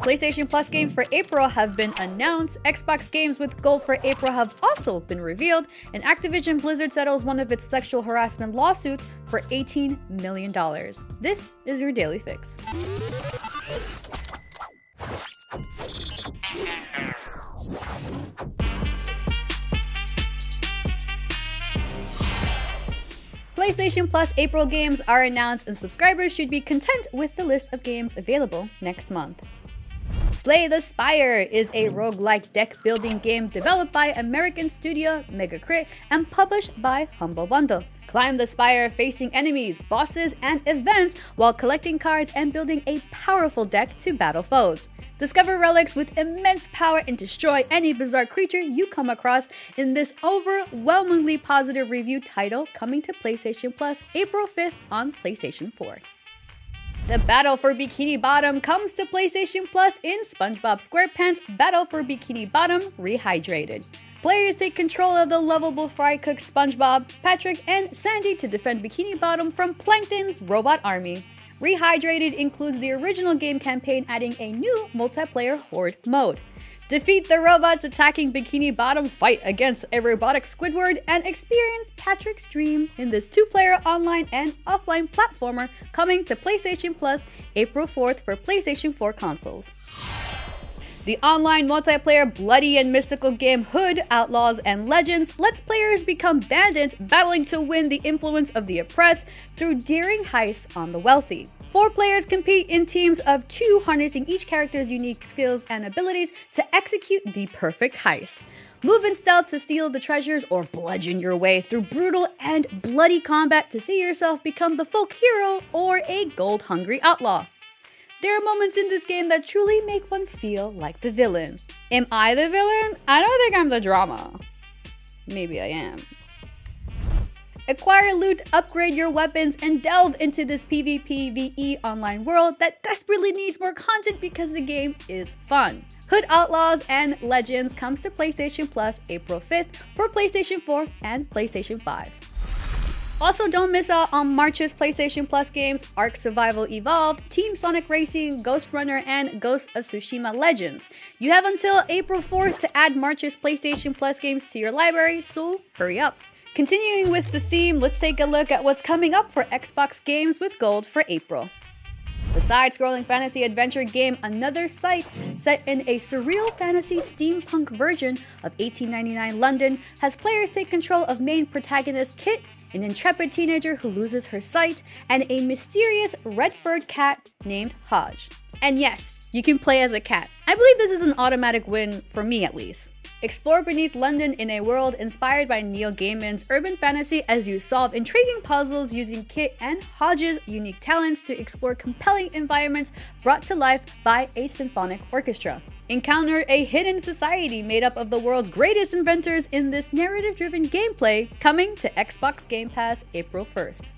PlayStation Plus games for April have been announced, Xbox games with gold for April have also been revealed, and Activision Blizzard settles one of its sexual harassment lawsuits for $18 million. This is your Daily Fix. PlayStation Plus April games are announced, and subscribers should be content with the list of games available next month. Slay the Spire is a roguelike deck-building game developed by American studio Megacrit and published by Humble Bundle. Climb the spire facing enemies, bosses, and events while collecting cards and building a powerful deck to battle foes. Discover relics with immense power and destroy any bizarre creature you come across in this overwhelmingly positive review title, coming to PlayStation Plus April 5th on PlayStation 4. The battle for Bikini Bottom comes to PlayStation Plus in SpongeBob SquarePants Battle for Bikini Bottom Rehydrated. Players take control of the lovable fry cook SpongeBob, Patrick, and Sandy to defend Bikini Bottom from Plankton's robot army. Rehydrated includes the original game campaign, adding a new multiplayer horde mode. Defeat the robots attacking Bikini Bottom, fight against a robotic Squidward, and experience Patrick's dream in this two-player online and offline platformer coming to PlayStation Plus April 4th for PlayStation 4 consoles. The online multiplayer bloody and mystical game Hood Outlaws and Legends lets players become bandits battling to win the influence of the oppressed through daring heists on the wealthy. 4 players compete in teams of 2, harnessing each character's unique skills and abilities to execute the perfect heist. Move in stealth to steal the treasures, or bludgeon your way through brutal and bloody combat to see yourself become the folk hero or a gold-hungry outlaw. There are moments in this game that truly make one feel like the villain. Am I the villain? I don't think I'm the drama. Maybe I am. Acquire loot, upgrade your weapons, and delve into this PvPvE online world that desperately needs more content because the game is fun. Hood Outlaws and Legends comes to PlayStation Plus April 5th for PlayStation 4 and PlayStation 5. Also, don't miss out on March's PlayStation Plus games Ark Survival Evolved, Team Sonic Racing, Ghost Runner, and Ghost of Tsushima Legends. You have until April 4th to add March's PlayStation Plus games to your library, so hurry up. Continuing with the theme, let's take a look at what's coming up for Xbox games with gold for April. The side-scrolling fantasy adventure game Another Sight, set in a surreal fantasy steampunk version of 1899 London, has players take control of main protagonist Kit, an intrepid teenager who loses her sight, and a mysterious red-furred cat named Hodge. And yes, you can play as a cat. I believe this is an automatic win, for me at least. Explore beneath London in a world inspired by Neil Gaiman's urban fantasy as you solve intriguing puzzles using Kit and Hodge's unique talents to explore compelling environments brought to life by a symphonic orchestra. Encounter a hidden society made up of the world's greatest inventors in this narrative-driven gameplay, coming to Xbox Game Pass April 1st.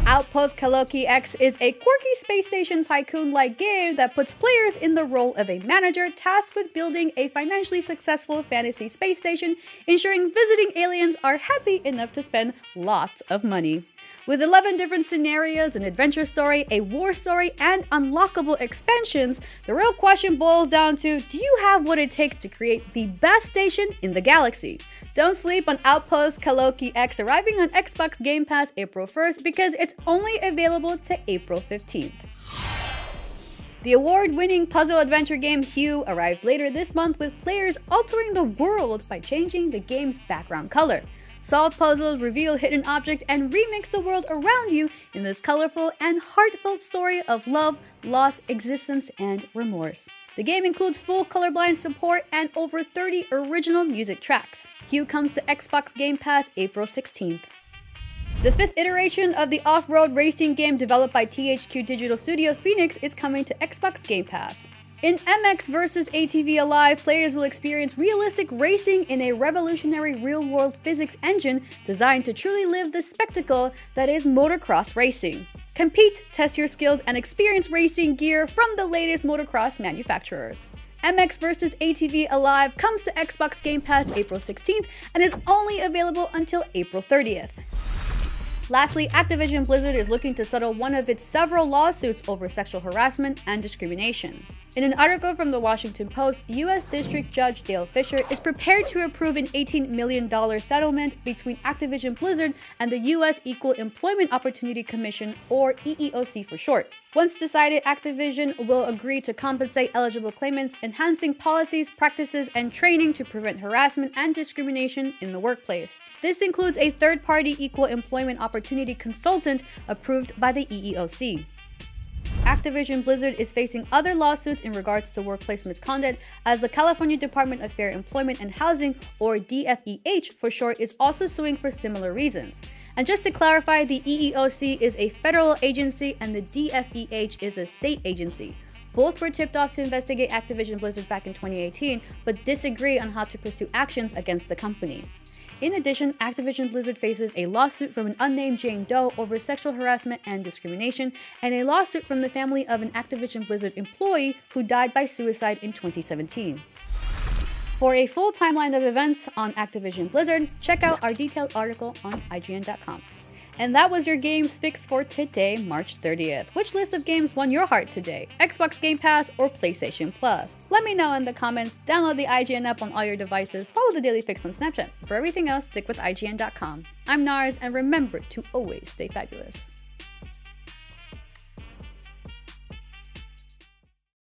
Outpost Kaloki X is a quirky space station tycoon-like game that puts players in the role of a manager tasked with building a financially successful fantasy space station, ensuring visiting aliens are happy enough to spend lots of money. With 11 different scenarios, an adventure story, a war story, and unlockable expansions, the real question boils down to, do you have what it takes to create the best station in the galaxy? Don't sleep on Outpost Kaloki X arriving on Xbox Game Pass April 1st because it's only available to April 15th. The award-winning puzzle adventure game Hugh arrives later this month, with players altering the world by changing the game's background color. Solve puzzles, reveal hidden objects, and remix the world around you in this colorful and heartfelt story of love, loss, existence, and remorse. The game includes full colorblind support and over 30 original music tracks. Hugh comes to Xbox Game Pass April 16th. The 5th iteration of the off-road racing game developed by THQ Digital Studio Phoenix is coming to Xbox Game Pass. In MX vs ATV Alive, players will experience realistic racing in a revolutionary real-world physics engine designed to truly live the spectacle that is motocross racing. Compete, test your skills, and experience racing gear from the latest motocross manufacturers. MX vs ATV Alive comes to Xbox Game Pass April 16th and is only available until April 30th. Lastly, Activision Blizzard is looking to settle one of its several lawsuits over sexual harassment and discrimination. In an article from the Washington Post, U.S. District Judge Dale Fisher is prepared to approve an $18 million settlement between Activision Blizzard and the U.S. Equal Employment Opportunity Commission, or EEOC for short. Once decided, Activision will agree to compensate eligible claimants, enhancing policies, practices, and training to prevent harassment and discrimination in the workplace. This includes a third-party equal employment opportunity consultant approved by the EEOC. Activision Blizzard is facing other lawsuits in regards to workplace misconduct, as the California Department of Fair Employment and Housing, or DFEH for short, is also suing for similar reasons. And just to clarify, the EEOC is a federal agency and the DFEH is a state agency. Both were tipped off to investigate Activision Blizzard back in 2018, but disagree on how to pursue actions against the company. In addition, Activision Blizzard faces a lawsuit from an unnamed Jane Doe over sexual harassment and discrimination, and a lawsuit from the family of an Activision Blizzard employee who died by suicide in 2017. For a full timeline of events on Activision Blizzard, check out our detailed article on IGN.com. And that was your games fix for today, March 30th. Which list of games won your heart today? Xbox Game Pass or PlayStation Plus? Let me know in the comments. Download the IGN app on all your devices. Follow the Daily Fix on Snapchat. For everything else, stick with IGN.com. I'm Nars, and remember to always stay fabulous.